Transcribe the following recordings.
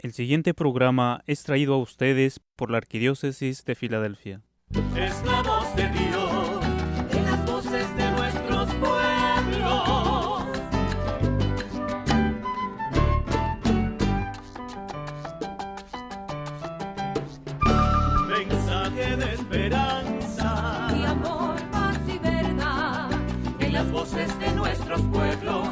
El siguiente programa es traído a ustedes por la Arquidiócesis de Filadelfia. Es la voz de Dios en las voces de nuestros pueblos. Mensaje de esperanza y amor, paz y verdad. En las voces de nuestros pueblos,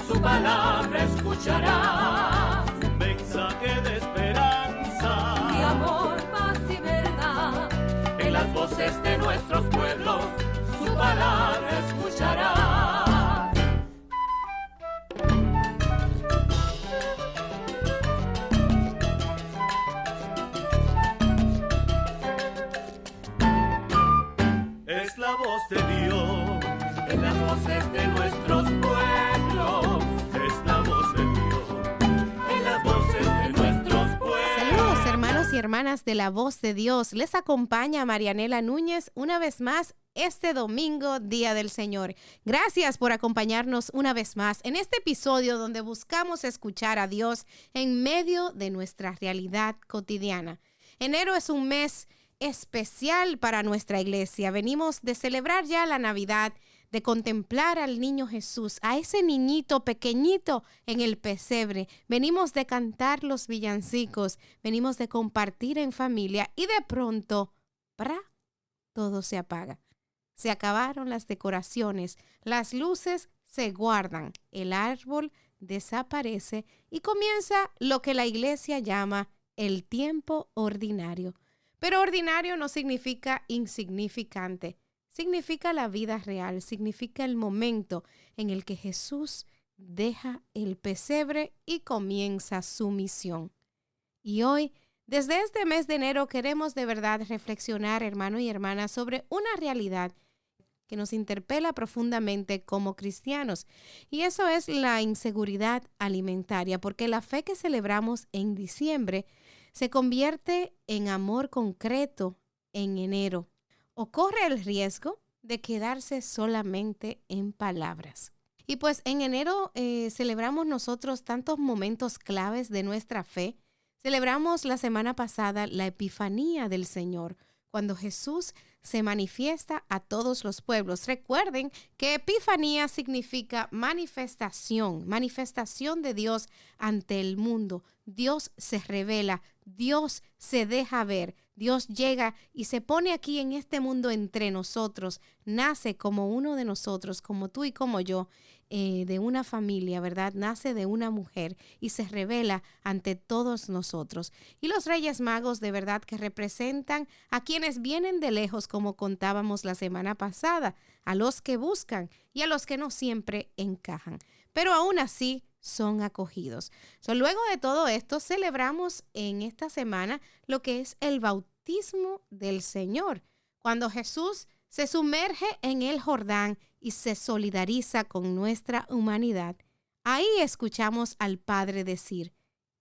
su palabra escucharás. Mensaje de esperanza y amor, paz y verdad. En las voces de nuestros pueblos, su palabra escucharás. Es la voz de Dios en las voces de nuestros pueblos. Es la voz de Dios en las voces de nuestros pueblos. Saludos, hermanos y hermanas de La Voz de Dios. Les acompaña Marianela Núñez una vez más este domingo, Día del Señor. Gracias por acompañarnos una vez más en este episodio donde buscamos escuchar a Dios en medio de nuestra realidad cotidiana. Enero es un mes especial para nuestra iglesia. Venimos de celebrar ya la Navidad, de contemplar al niño Jesús, a ese niñito pequeñito en el pesebre. Venimos de cantar los villancicos, venimos de compartir en familia y de pronto, ¡pra!, todo se apaga. Se acabaron las decoraciones, las luces se guardan, el árbol desaparece y comienza lo que la iglesia llama el tiempo ordinario. Pero ordinario no significa insignificante. Significa la vida real, significa el momento en el que Jesús deja el pesebre y comienza su misión. Y hoy, desde este mes de enero, queremos de verdad reflexionar, hermano y hermana, sobre una realidad que nos interpela profundamente como cristianos. Y eso es la inseguridad alimentaria, porque la fe que celebramos en diciembre se convierte en amor concreto en enero, o corre el riesgo de quedarse solamente en palabras. Y pues en enero celebramos nosotros tantos momentos claves de nuestra fe. Celebramos la semana pasada la Epifanía del Señor, cuando Jesús se manifiesta a todos los pueblos. Recuerden que Epifanía significa manifestación de Dios ante el mundo. Dios se revela, Dios se deja ver, Dios llega y se pone aquí en este mundo entre nosotros, nace como uno de nosotros, como tú y como yo, de una familia, ¿verdad? Nace de una mujer y se revela ante todos nosotros. Y los Reyes Magos de verdad que representan a quienes vienen de lejos, como contábamos la semana pasada, a los que buscan y a los que no siempre encajan, pero aún así son acogidos. Luego de todo esto, celebramos en esta semana lo que es el bautismo del Señor, cuando Jesús se sumerge en el Jordán y se solidariza con nuestra humanidad. Ahí escuchamos al Padre decir: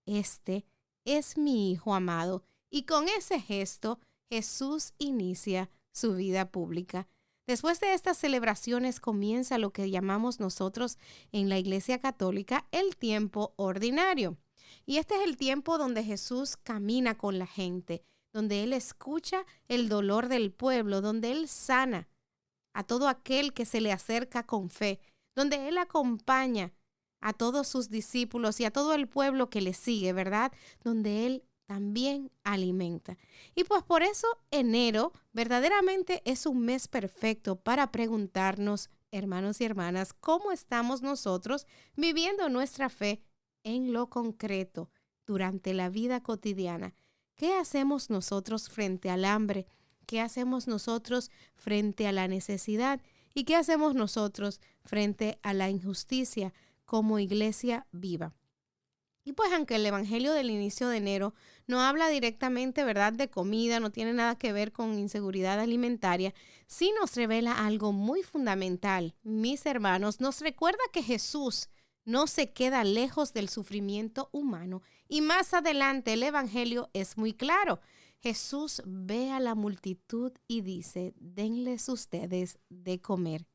"Este es mi Hijo amado", y con ese gesto Jesús inicia su vida pública. Después de estas celebraciones comienza lo que llamamos nosotros en la Iglesia Católica el tiempo ordinario. Y este es el tiempo donde Jesús camina con la gente, donde Él escucha el dolor del pueblo, donde Él sana a todo aquel que se le acerca con fe, donde Él acompaña a todos sus discípulos y a todo el pueblo que le sigue, ¿verdad? Donde Él también alimenta. Y pues por eso enero verdaderamente es un mes perfecto para preguntarnos, hermanos y hermanas, ¿cómo estamos nosotros viviendo nuestra fe en lo concreto durante la vida cotidiana? ¿Qué hacemos nosotros frente al hambre? ¿Qué hacemos nosotros frente a la necesidad? ¿Y qué hacemos nosotros frente a la injusticia como iglesia viva? Y pues aunque el evangelio del inicio de enero no habla directamente, ¿verdad?, de comida, no tiene nada que ver con inseguridad alimentaria, sí nos revela algo muy fundamental. Mis hermanos, nos recuerda que Jesús no se queda lejos del sufrimiento humano. Y más adelante el evangelio es muy claro. Jesús ve a la multitud y dice: "Denles ustedes de comer".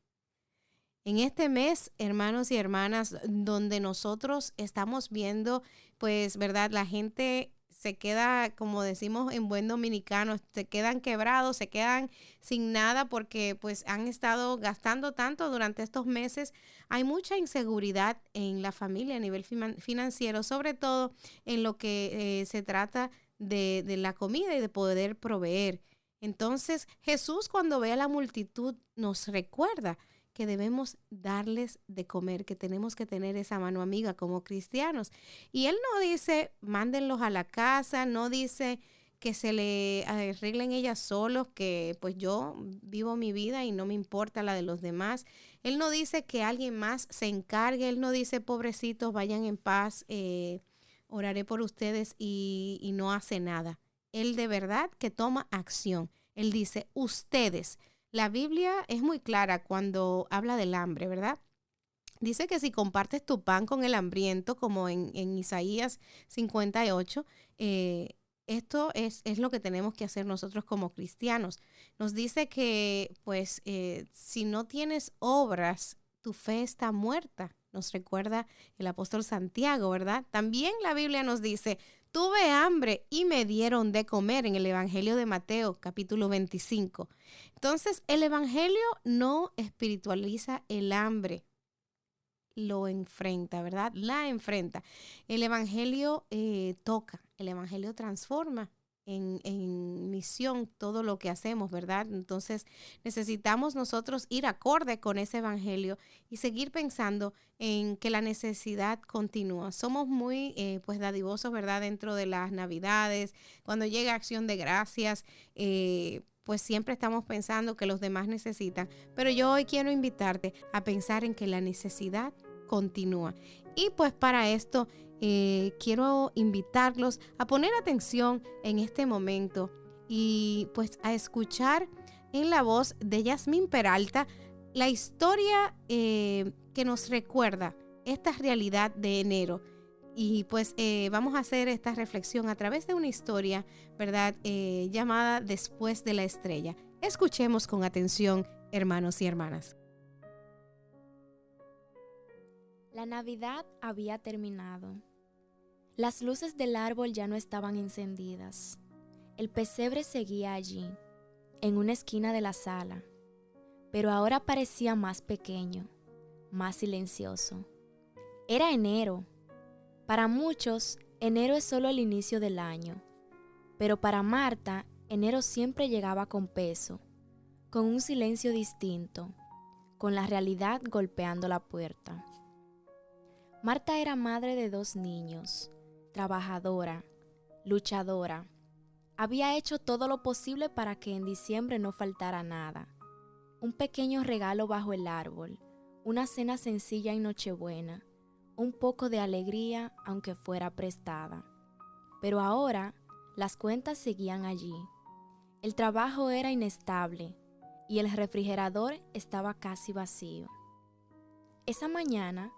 En este mes, hermanos y hermanas, donde nosotros estamos viendo, pues, ¿verdad? La gente se queda, como decimos en buen dominicano, se quedan quebrados, se quedan sin nada porque pues han estado gastando tanto durante estos meses. Hay mucha inseguridad en la familia a nivel financiero, sobre todo en lo que se trata de la comida y de poder proveer. Entonces, Jesús, cuando ve a la multitud, nos recuerda que debemos darles de comer, que tenemos que tener esa mano amiga como cristianos. Y él no dice, mándenlos a la casa, no dice que se le arreglen ellas solos, que pues yo vivo mi vida y no me importa la de los demás. Él no dice que alguien más se encargue, él no dice, pobrecitos, vayan en paz, oraré por ustedes y no hace nada. Él de verdad que toma acción. Él dice, ustedes. La Biblia es muy clara cuando habla del hambre, ¿verdad? Dice que si compartes tu pan con el hambriento, como en Isaías 58, esto es lo que tenemos que hacer nosotros como cristianos. Nos dice que, pues, si no tienes obras, tu fe está muerta. Nos recuerda el apóstol Santiago, ¿verdad? También la Biblia nos dice, tuve hambre y me dieron de comer en el Evangelio de Mateo, capítulo 25. Entonces, el Evangelio no espiritualiza el hambre, lo enfrenta, ¿verdad? La enfrenta. El Evangelio toca, el Evangelio transforma en misión todo lo que hacemos, ¿verdad? Entonces necesitamos nosotros ir acorde con ese Evangelio y seguir pensando en que la necesidad continúa. Somos muy pues dadivosos, ¿verdad? Dentro de las Navidades, cuando llega Acción de Gracias, pues siempre estamos pensando que los demás necesitan, pero yo hoy quiero invitarte a pensar en que la necesidad continúa. Y pues para esto quiero invitarlos a poner atención en este momento y pues a escuchar en la voz de Yasmín Peralta la historia que nos recuerda esta realidad de enero. Y pues vamos a hacer esta reflexión a través de una historia, ¿verdad? Llamada Después de la Estrella. Escuchemos con atención, hermanos y hermanas. La Navidad había terminado. Las luces del árbol ya no estaban encendidas. El pesebre seguía allí, en una esquina de la sala, pero ahora parecía más pequeño, más silencioso. Era enero. Para muchos, enero es solo el inicio del año, pero para Marta, enero siempre llegaba con peso, con un silencio distinto, con la realidad golpeando la puerta. Marta era madre de 2 niños, trabajadora, luchadora. Había hecho todo lo posible para que en diciembre no faltara nada. Un pequeño regalo bajo el árbol, una cena sencilla en Nochebuena, un poco de alegría aunque fuera prestada. Pero ahora las cuentas seguían allí. El trabajo era inestable y el refrigerador estaba casi vacío. Esa mañana,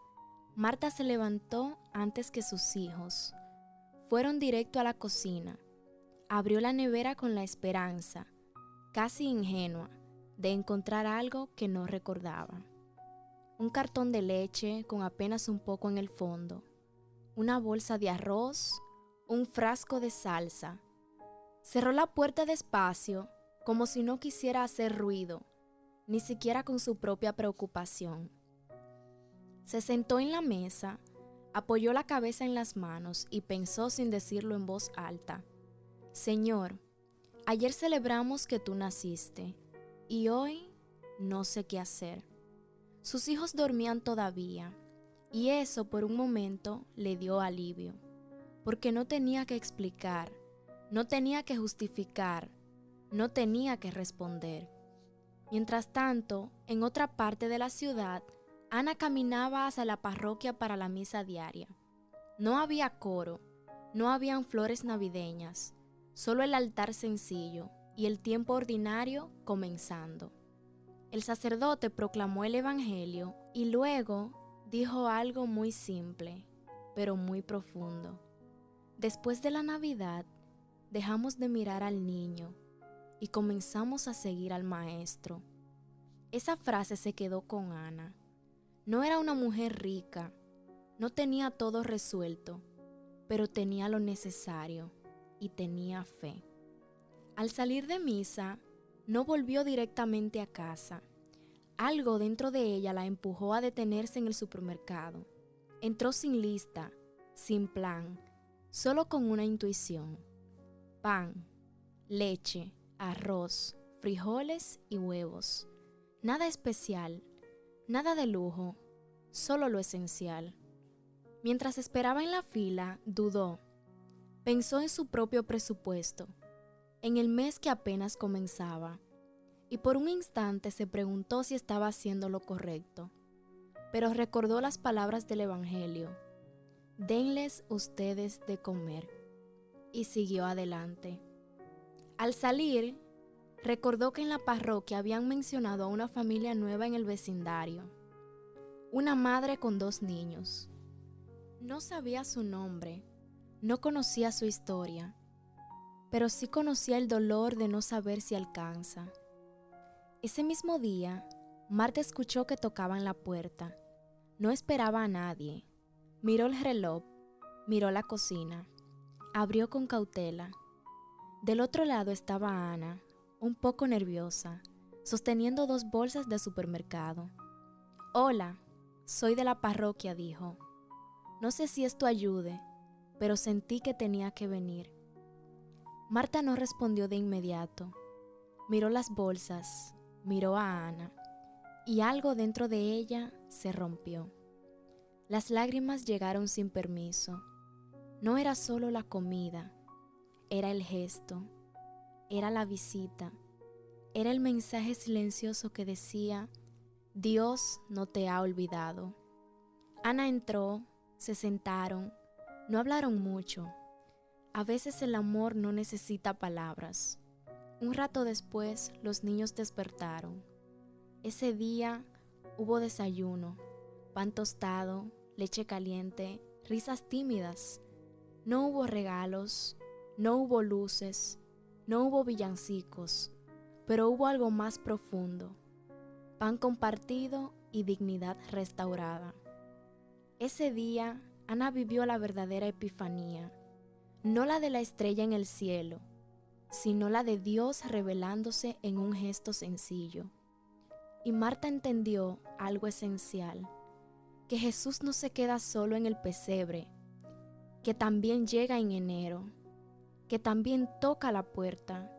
Marta se levantó antes que sus hijos. Fueron directo a la cocina. Abrió la nevera con la esperanza, casi ingenua, de encontrar algo que no recordaba. Un cartón de leche con apenas un poco en el fondo, una bolsa de arroz, un frasco de salsa. Cerró la puerta despacio, como si no quisiera hacer ruido, ni siquiera con su propia preocupación. Se sentó en la mesa, apoyó la cabeza en las manos y pensó sin decirlo en voz alta: Señor, ayer celebramos que tú naciste y hoy no sé qué hacer. Sus hijos dormían todavía y eso por un momento le dio alivio, porque no tenía que explicar, no tenía que justificar, no tenía que responder. Mientras tanto, en otra parte de la ciudad, Ana caminaba hacia la parroquia para la misa diaria. No había coro, no habían flores navideñas, solo el altar sencillo y el tiempo ordinario comenzando. El sacerdote proclamó el Evangelio y luego dijo algo muy simple, pero muy profundo. Después de la Navidad, dejamos de mirar al niño y comenzamos a seguir al maestro. Esa frase se quedó con Ana. No era una mujer rica, no tenía todo resuelto, pero tenía lo necesario y tenía fe. Al salir de misa, no volvió directamente a casa. Algo dentro de ella la empujó a detenerse en el supermercado. Entró sin lista, sin plan, solo con una intuición. Pan, leche, arroz, frijoles y huevos. Nada especial, nada de lujo, solo lo esencial. Mientras esperaba en la fila, dudó. Pensó en su propio presupuesto, en el mes que apenas comenzaba, y por un instante se preguntó si estaba haciendo lo correcto. Pero recordó las palabras del Evangelio: denles ustedes de comer, y siguió adelante. Al salir, recordó que en la parroquia habían mencionado a una familia nueva en el vecindario, una madre con 2 niños. No sabía su nombre, no conocía su historia, pero sí conocía el dolor de no saber si alcanza. Ese mismo día, Marta escuchó que tocaban la puerta. No esperaba a nadie. Miró el reloj, miró la cocina, abrió con cautela. Del otro lado estaba Ana, un poco nerviosa, sosteniendo 2 bolsas de supermercado. «Hola, soy de la parroquia», dijo. «No sé si esto ayude, pero sentí que tenía que venir». Marta no respondió de inmediato. Miró las bolsas, miró a Ana, y algo dentro de ella se rompió. Las lágrimas llegaron sin permiso. No era solo la comida, era el gesto, era la visita, era el mensaje silencioso que decía: Dios no te ha olvidado. Ana entró, se sentaron, no hablaron mucho. A veces el amor no necesita palabras. Un rato después, los niños despertaron. Ese día hubo desayuno, pan tostado, leche caliente, risas tímidas. No hubo regalos, no hubo luces, no hubo villancicos, pero hubo algo más profundo: pan compartido y dignidad restaurada. Ese día, Ana vivió la verdadera epifanía, no la de la estrella en el cielo, sino la de Dios revelándose en un gesto sencillo. Y Marta entendió algo esencial: que Jesús no se queda solo en el pesebre, que también llega en enero, que también toca la puerta,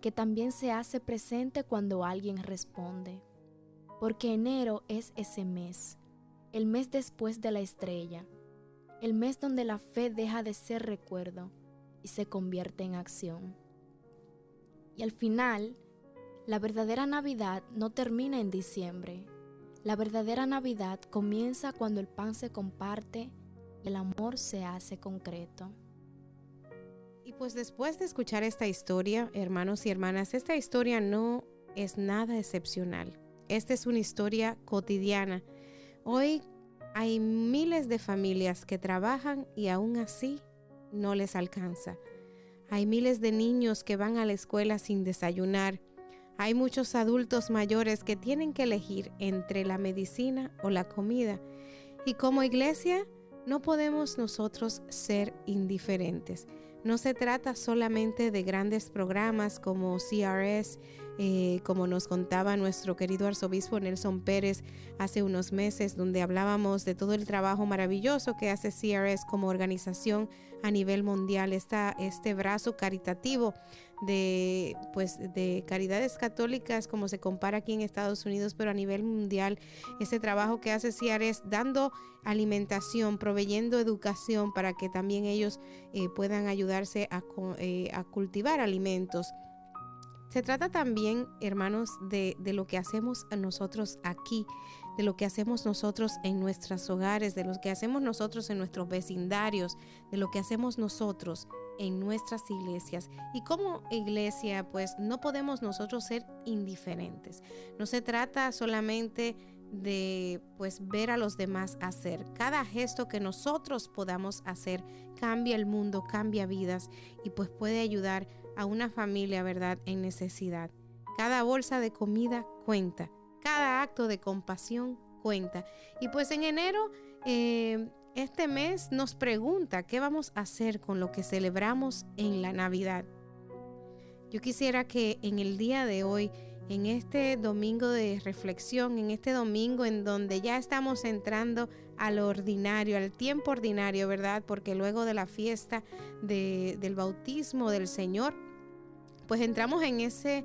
que también se hace presente cuando alguien responde. Porque enero es ese mes, el mes después de la estrella, el mes donde la fe deja de ser recuerdo y se convierte en acción. Y al final, la verdadera Navidad no termina en diciembre. La verdadera Navidad comienza cuando el pan se comparte y el amor se hace concreto. Y pues después de escuchar esta historia, hermanos y hermanas, esta historia no es nada excepcional. Esta es una historia cotidiana. Hoy hay miles de familias que trabajan y aún así no les alcanza. Hay miles de niños que van a la escuela sin desayunar. Hay muchos adultos mayores que tienen que elegir entre la medicina o la comida. Y como iglesia no podemos nosotros ser indiferentes. No se trata solamente de grandes programas como CRS, como nos contaba nuestro querido arzobispo Nelson Pérez hace unos meses, donde hablábamos de todo el trabajo maravilloso que hace CRS como organización a nivel mundial, este brazo caritativo de caridades católicas, como se compara aquí en Estados Unidos, pero a nivel mundial, ese trabajo que hace CRS dando alimentación, proveyendo educación para que también ellos puedan ayudarse a cultivar alimentos. Se trata también, hermanos, de lo que hacemos nosotros aquí, de lo que hacemos nosotros en nuestros hogares, de lo que hacemos nosotros en nuestros vecindarios, de lo que hacemos nosotros en nuestras iglesias. Y como iglesia, pues no podemos nosotros ser indiferentes. No se trata solamente de ver a los demás hacer. Cada gesto que nosotros podamos hacer cambia el mundo, cambia vidas y pues puede ayudar a una familia, ¿verdad?, en necesidad. Cada bolsa de comida cuenta. Cada acto de compasión cuenta. Y pues en enero, este mes nos pregunta qué vamos a hacer con lo que celebramos en la Navidad. Yo quisiera que en el día de hoy, en este domingo de reflexión, en este domingo en donde ya estamos entrando al ordinario, al tiempo ordinario, ¿verdad? Porque luego de la fiesta del bautismo del Señor, pues entramos en ese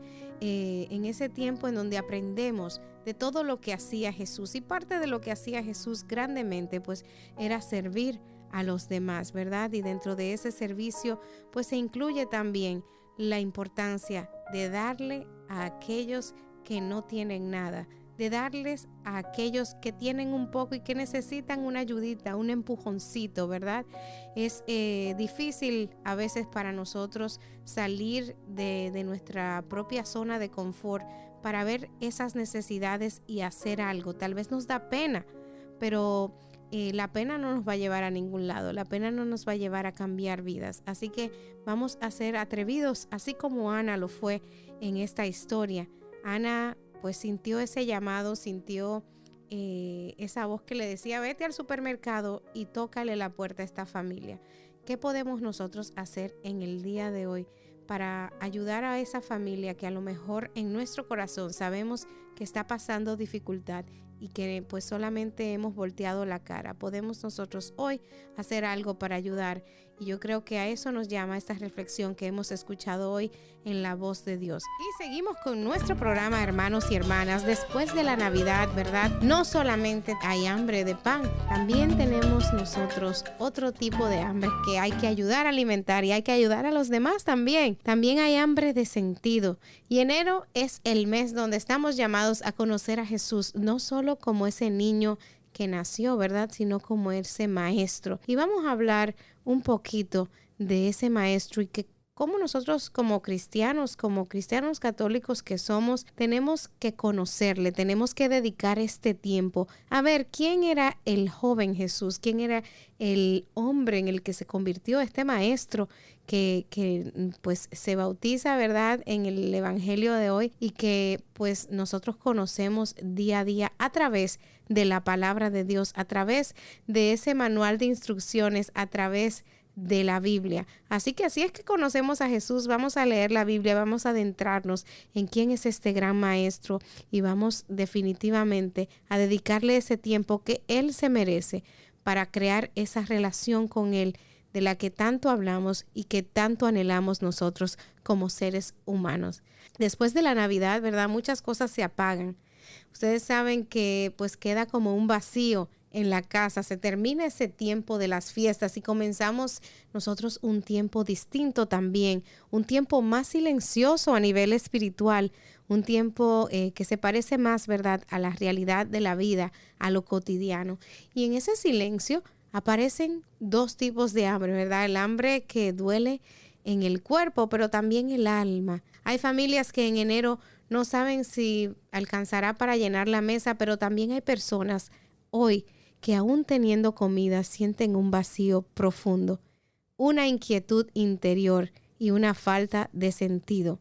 tiempo en donde aprendemos de todo lo que hacía Jesús. Y parte de lo que hacía Jesús grandemente, pues era servir a los demás, ¿verdad? Y dentro de ese servicio, pues se incluye también la importancia de darle a aquellos que no tienen nada, de darles a aquellos que tienen un poco y que necesitan una ayudita, un empujoncito, ¿verdad? Es difícil a veces para nosotros salir de nuestra propia zona de confort para ver esas necesidades y hacer algo. Tal vez nos da pena, pero la pena no nos va a llevar a ningún lado, la pena no nos va a llevar a cambiar vidas. Así que vamos a ser atrevidos, así como Ana lo fue en esta historia. Ana pues sintió ese llamado, sintió esa voz que le decía, vete al supermercado y tócale la puerta a esta familia. ¿Qué podemos nosotros hacer en el día de hoy para ayudar a esa familia que a lo mejor en nuestro corazón sabemos que está pasando dificultad y que pues solamente hemos volteado la cara? Podemos nosotros hoy hacer algo para ayudar, y yo creo que a eso nos llama esta reflexión que hemos escuchado hoy en La Voz de Dios. Y seguimos con nuestro programa, hermanos y hermanas. Después de la Navidad, ¿verdad? No solamente hay hambre de pan, también tenemos nosotros otro tipo de hambre que hay que ayudar a alimentar y hay que ayudar a los demás también. También hay hambre de sentido. Y enero es el mes donde estamos llamados a conocer a Jesús, no solo como ese niño que nació, ¿verdad? Sino como ese maestro. Y vamos a hablar un poquito de ese maestro y que cómo nosotros como cristianos católicos que somos, tenemos que conocerle, tenemos que dedicar este tiempo a ver quién era el joven Jesús, quién era el hombre en el que se convirtió este maestro que pues se bautiza, ¿verdad?, en el evangelio de hoy, y que pues nosotros conocemos día a día a través de la palabra de Dios, a través de ese manual de instrucciones, a través de la Biblia. Así que así es que conocemos a Jesús. Vamos a leer la Biblia, vamos a adentrarnos en quién es este gran maestro y vamos definitivamente a dedicarle ese tiempo que Él se merece para crear esa relación con Él de la que tanto hablamos y que tanto anhelamos nosotros como seres humanos. Después de la Navidad, ¿verdad?, muchas cosas se apagan. Ustedes saben que pues queda como un vacío en la casa, se termina ese tiempo de las fiestas y comenzamos nosotros un tiempo distinto también, un tiempo más silencioso a nivel espiritual, un tiempo que se parece más, ¿verdad?, a la realidad de la vida, a lo cotidiano. Y en ese silencio aparecen dos tipos de hambre, ¿verdad? El hambre que duele en el cuerpo, pero también el alma. Hay familias que en enero no saben si alcanzará para llenar la mesa, pero también hay personas hoy que aún teniendo comida sienten un vacío profundo, una inquietud interior y una falta de sentido.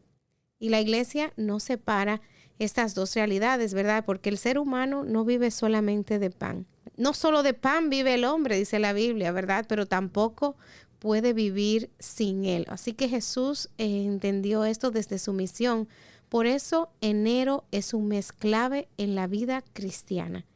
Y la iglesia no separa estas dos realidades, ¿verdad? Porque el ser humano no vive solamente de pan. No solo de pan vive el hombre, dice la Biblia, ¿verdad? Pero tampoco puede vivir sin él. Así que Jesús entendió esto desde su misión. Por eso enero es un mes clave en la vida cristiana.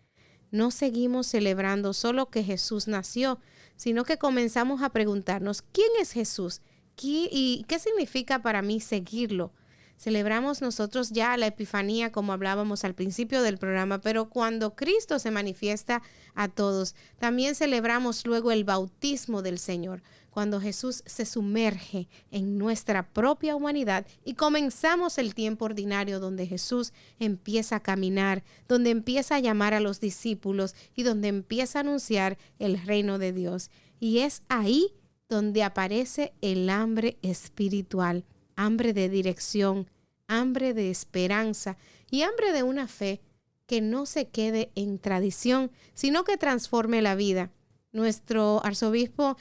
No seguimos celebrando solo que Jesús nació, sino que comenzamos a preguntarnos, ¿quién es Jesús? ¿Y qué significa para mí seguirlo? Celebramos nosotros ya la Epifanía, como hablábamos al principio del programa, pero cuando Cristo se manifiesta a todos, también celebramos luego el bautismo del Señor, cuando Jesús se sumerge en nuestra propia humanidad y comenzamos el tiempo ordinario donde Jesús empieza a caminar, donde empieza a llamar a los discípulos y donde empieza a anunciar el reino de Dios. Y es ahí donde aparece el hambre espiritual, hambre de dirección, hambre de esperanza y hambre de una fe que no se quede en tradición, sino que transforme la vida. Nuestro arzobispo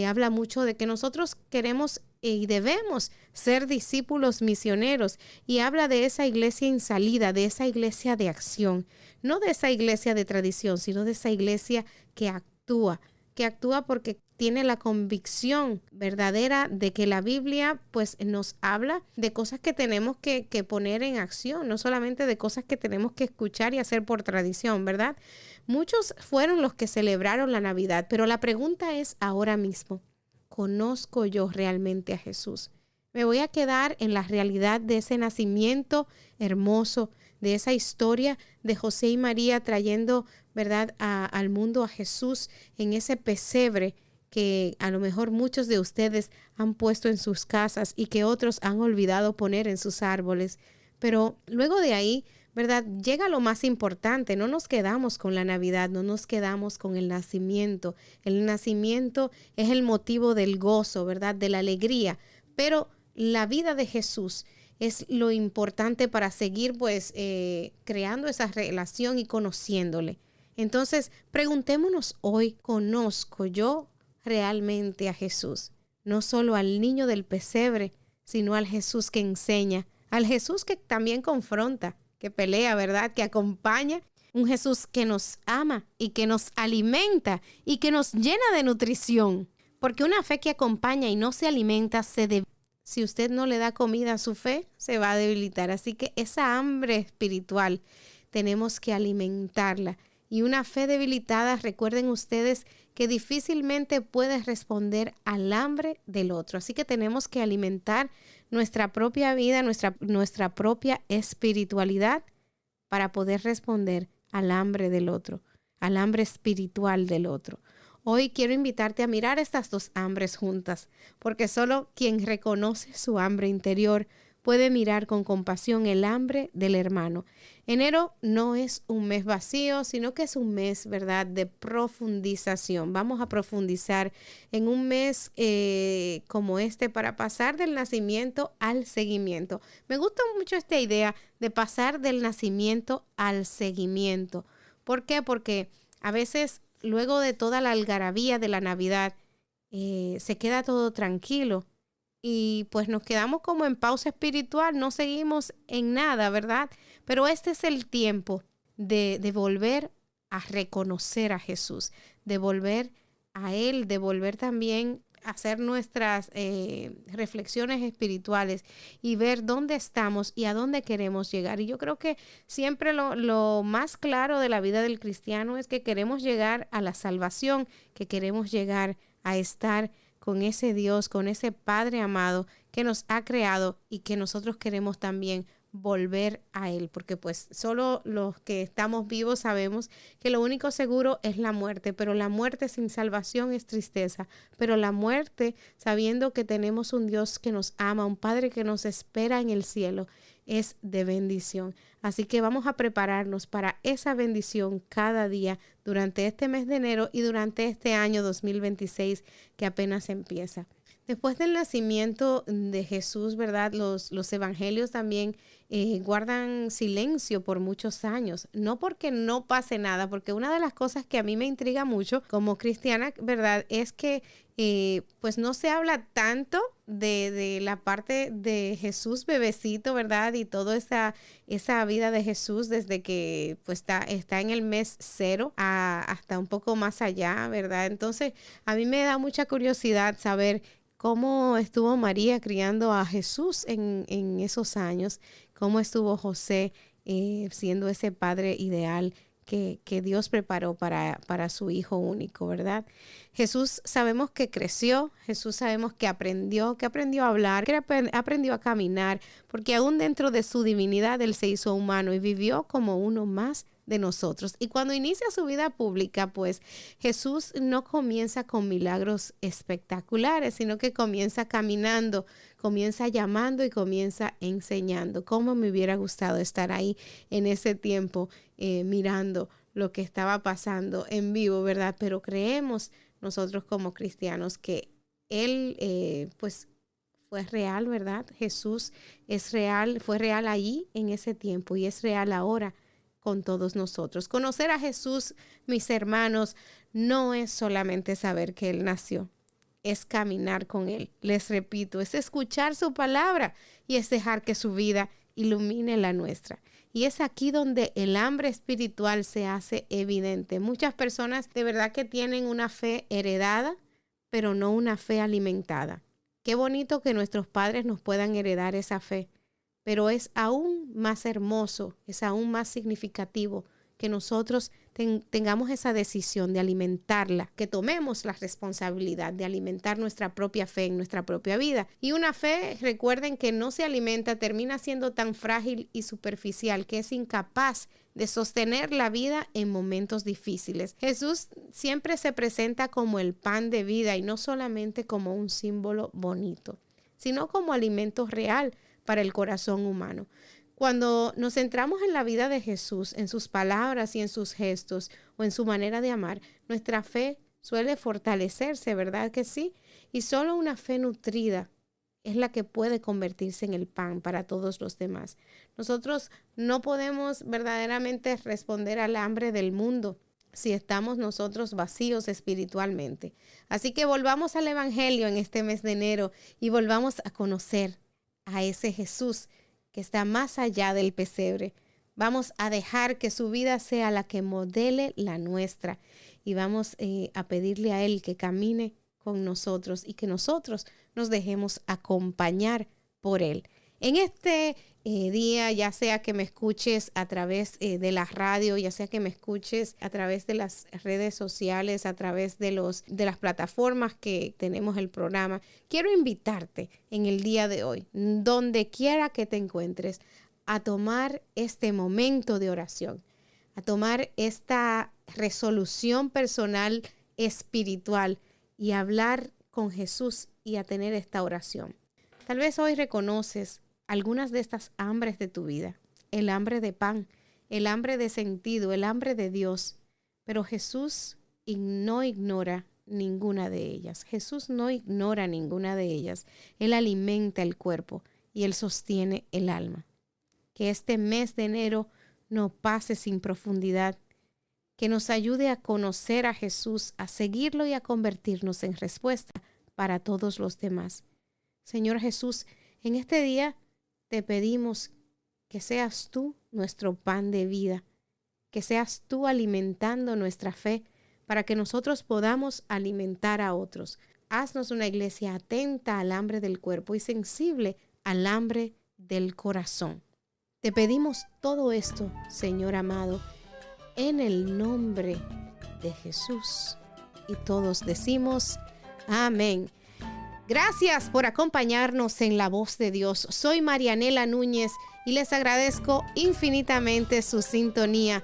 habla mucho de que nosotros queremos y debemos ser discípulos misioneros. Y habla de esa iglesia en salida, de esa iglesia de acción, no de esa iglesia de tradición, sino de esa iglesia que actúa porque tiene la convicción verdadera de que la Biblia pues nos habla de cosas que tenemos que poner en acción, no solamente de cosas que tenemos que escuchar y hacer por tradición, ¿verdad? Muchos fueron los que celebraron la Navidad, pero la pregunta es ahora mismo, ¿conozco yo realmente a Jesús? Me voy a quedar en la realidad de ese nacimiento hermoso, de esa historia de José y María trayendo, ¿verdad?, al mundo a Jesús en ese pesebre que a lo mejor muchos de ustedes han puesto en sus casas y que otros han olvidado poner en sus árboles. Pero luego de ahí, ¿verdad?, llega lo más importante. No nos quedamos con la Navidad, no nos quedamos con el nacimiento. El nacimiento es el motivo del gozo, ¿verdad?, de la alegría. Pero la vida de Jesús es lo importante para seguir pues creando esa relación y conociéndole. Entonces, preguntémonos hoy, ¿conozco yo realmente a Jesús? No solo al niño del pesebre, sino al Jesús que enseña, al Jesús que también confronta, que pelea, ¿verdad?, que acompaña, un Jesús que nos ama y que nos alimenta y que nos llena de nutrición. Porque una fe que acompaña y no se alimenta se debilita. Si usted no le da comida a su fe, se va a debilitar. Así que esa hambre espiritual tenemos que alimentarla. Y una fe debilitada, recuerden ustedes que difícilmente puede responder al hambre del otro. Así que tenemos que alimentar nuestra propia vida, nuestra propia espiritualidad para poder responder al hambre del otro, al hambre espiritual del otro. Hoy quiero invitarte a mirar estas dos hambres juntas, porque solo quien reconoce su hambre interior puede mirar con compasión el hambre del hermano. Enero no es un mes vacío, sino que es un mes, ¿verdad?, de profundización. Vamos a profundizar en un mes como este para pasar del nacimiento al seguimiento. Me gusta mucho esta idea de pasar del nacimiento al seguimiento. ¿Por qué? Porque a veces luego de toda la algarabía de la Navidad, se queda todo tranquilo y pues nos quedamos como en pausa espiritual, no seguimos en nada, ¿verdad? Pero este es el tiempo de volver a reconocer a Jesús, de volver a Él, de volver también a hacer nuestras reflexiones espirituales y ver dónde estamos y a dónde queremos llegar. Y yo creo que siempre lo más claro de la vida del cristiano es que queremos llegar a la salvación, que queremos llegar a estar con ese Dios, con ese Padre amado que nos ha creado y que nosotros queremos también volver a Él, porque pues solo los que estamos vivos sabemos que lo único seguro es la muerte, pero la muerte sin salvación es tristeza, pero la muerte sabiendo que tenemos un Dios que nos ama, un Padre que nos espera en el cielo, es de bendición. Así que vamos a prepararnos para esa bendición cada día durante este mes de enero y durante este año 2026 que apenas empieza. Después del nacimiento de Jesús, ¿verdad?, los evangelios también guardan silencio por muchos años. No porque no pase nada, porque una de las cosas que a mí me intriga mucho como cristiana, ¿verdad?, es que pues no se habla tanto de la parte de Jesús bebecito, ¿verdad? Y toda esa vida de Jesús desde que pues está en el mes 0 hasta un poco más allá, ¿verdad? Entonces, a mí me da mucha curiosidad saber cómo estuvo María criando a Jesús en esos años, cómo estuvo José siendo ese padre ideal que Dios preparó para su hijo único, ¿verdad? Jesús sabemos que creció, Jesús sabemos que aprendió a hablar, que aprendió a caminar, porque aún dentro de su divinidad Él se hizo humano y vivió como uno más de nosotros. Y cuando inicia su vida pública, pues Jesús no comienza con milagros espectaculares, sino que comienza caminando, comienza llamando y comienza enseñando. Cómo me hubiera gustado estar ahí en ese tiempo mirando lo que estaba pasando en vivo, ¿verdad? Pero creemos nosotros como cristianos que Él pues fue real, ¿verdad? Jesús es real, fue real ahí en ese tiempo y es real ahora con todos nosotros. Conocer a Jesús, mis hermanos, no es solamente saber que Él nació. es caminar con Él. Les repito, es escuchar su palabra y es dejar que su vida ilumine la nuestra. Y es aquí donde el hambre espiritual se hace evidente. Muchas personas de verdad que tienen una fe heredada, pero no una fe alimentada. Qué bonito que nuestros padres nos puedan heredar esa fe, pero es aún más hermoso, es aún más significativo que nosotros tengamos esa decisión de alimentarla, que tomemos la responsabilidad de alimentar nuestra propia fe en nuestra propia vida. Y una fe, recuerden, que no se alimenta, termina siendo tan frágil y superficial que es incapaz de sostener la vida en momentos difíciles. Jesús siempre se presenta como el pan de vida y no solamente como un símbolo bonito, sino como alimento real para el corazón humano. Cuando nos centramos en la vida de Jesús, en sus palabras y en sus gestos o en su manera de amar, nuestra fe suele fortalecerse, ¿verdad que sí? Y solo una fe nutrida es la que puede convertirse en el pan para todos los demás. Nosotros no podemos verdaderamente responder al hambre del mundo si estamos nosotros vacíos espiritualmente. Así que volvamos al Evangelio en este mes de enero y volvamos a conocer a ese Jesús que está más allá del pesebre. Vamos a dejar que su vida sea la que modele la nuestra y vamos a pedirle a Él que camine con nosotros y que nosotros nos dejemos acompañar por Él. En este día, ya sea que me escuches a través de la radio, ya sea que me escuches a través de las redes sociales, a través de las plataformas que tenemos el programa, quiero invitarte en el día de hoy, donde quiera que te encuentres, a tomar este momento de oración, a tomar esta resolución personal espiritual y a hablar con Jesús y a tener esta oración. Tal vez hoy reconoces algunas de estas hambres de tu vida, el hambre de pan, el hambre de sentido, el hambre de Dios, pero Jesús no ignora ninguna de ellas. Jesús no ignora ninguna de ellas. Él alimenta el cuerpo y Él sostiene el alma. Que este mes de enero no pase sin profundidad, que nos ayude a conocer a Jesús, a seguirlo y a convertirnos en respuesta para todos los demás. Señor Jesús, en este día te pedimos que seas tú nuestro pan de vida, que seas tú alimentando nuestra fe para que nosotros podamos alimentar a otros. Haznos una iglesia atenta al hambre del cuerpo y sensible al hambre del corazón. Te pedimos todo esto, Señor amado, en el nombre de Jesús. Y todos decimos amén. Gracias por acompañarnos en La Voz de Dios. Soy Marianela Núñez y les agradezco infinitamente su sintonía.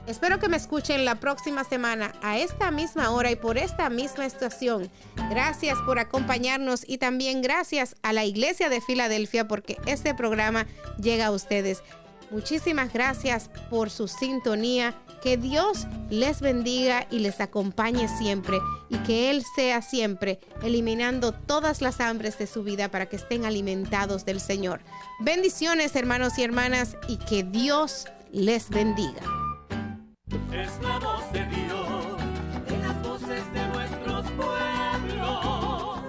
Espero que me escuchen la próxima semana a esta misma hora y por esta misma estación. Gracias por acompañarnos y también gracias a la Iglesia de Filadelfia porque este programa llega a ustedes. Muchísimas gracias por su sintonía. Que Dios les bendiga y les acompañe siempre y que Él sea siempre eliminando todas las hambres de su vida para que estén alimentados del Señor. Bendiciones, hermanos y hermanas, y que Dios les bendiga. Es la voz de Dios en las voces de nuestros pueblos.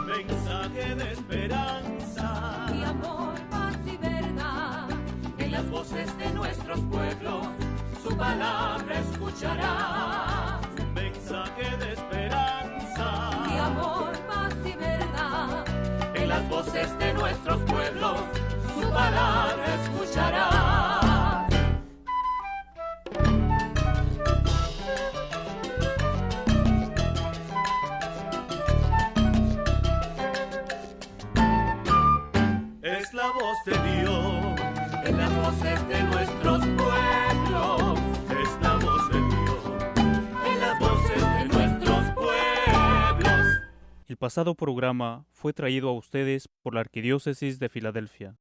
Mensaje de esperanza y amor, paz y verdad. En las voces de nuestros pueblos, su palabra escucharás. Mensaje de esperanza y amor, paz y verdad. En las voces de nuestros pueblos, su palabra escucharás. Es la voz de Dios en las voces de nuestros pueblos. Es la voz de Dios en las voces de nuestros pueblos. El pasado programa fue traído a ustedes por la Arquidiócesis de Filadelfia.